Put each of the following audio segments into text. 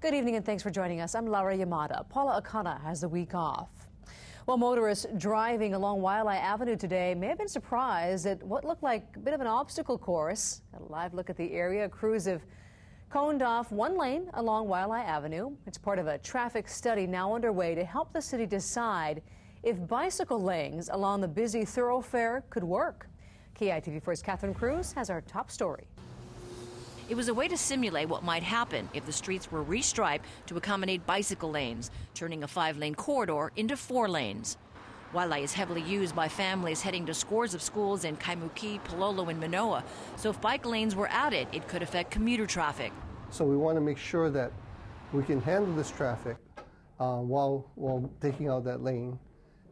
Good evening and thanks for joining us. I'm Laura Yamada. Paula Akana has the week off. Well, motorists driving along Waialae Avenue today may have been surprised at what looked like a bit of an obstacle course. A live look at the area. Crews have coned off one lane along Waialae Avenue. It's part of a traffic study now underway to help the city decide if bicycle lanes along the busy thoroughfare could work. KITV4's Catherine Cruz has our top story. It was a way to simulate what might happen if the streets were restriped to accommodate bicycle lanes, turning a 5-lane corridor into 4 lanes. Waialae is heavily used by families heading to scores of schools in Kaimuki, Pololo, and Manoa. So if bike lanes were added, it could affect commuter traffic. So we want to make sure that we can handle this traffic while taking out that lane.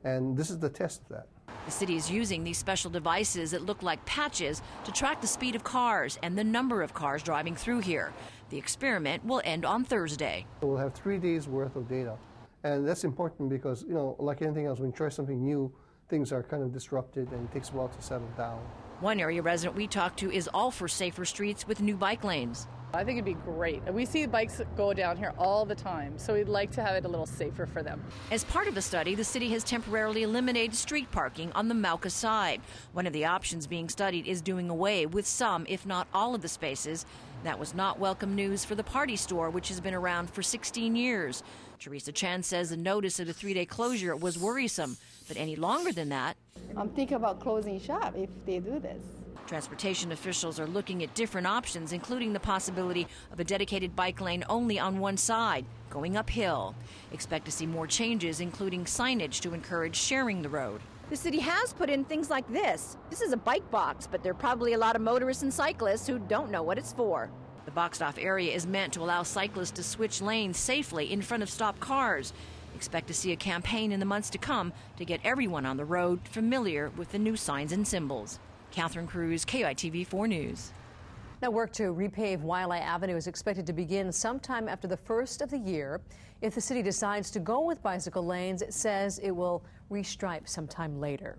And this is the test of that. The city is using these special devices that look like patches to track the speed of cars and the number of cars driving through here. The experiment will end on Thursday. We'll have 3 days worth of data. And that's important because, like anything else, when you try something new, things are kind of disrupted and it takes a while to settle down. One area resident we talked to is all for safer streets with new bike lanes. I think it'd be great. We see bikes go down here all the time, so we'd like to have it a little safer for them. As part of the study, the city has temporarily eliminated street parking on the Mauka side. One of the options being studied is doing away with some, if not all, of the spaces. That was not welcome news for the Party Store, which has been around for 16 years. Teresa Chan says the notice of the 3-day closure was worrisome, but any longer than that. I'm thinking about closing shop if they do this. Transportation officials are looking at different options, including the possibility of a dedicated bike lane only on one side, going uphill. Expect to see more changes, including signage to encourage sharing the road. The city has put in things like this. This is a bike box, but there are probably a lot of motorists and cyclists who don't know what it's for. The boxed-off area is meant to allow cyclists to switch lanes safely in front of stopped cars. Expect to see a campaign in the months to come to get everyone on the road familiar with the new signs and symbols. Catherine Cruz, KITV4 News. Now, work to repave Waialae Avenue is expected to begin sometime after the first of the year. If the city decides to go with bicycle lanes, it says it will restripe sometime later.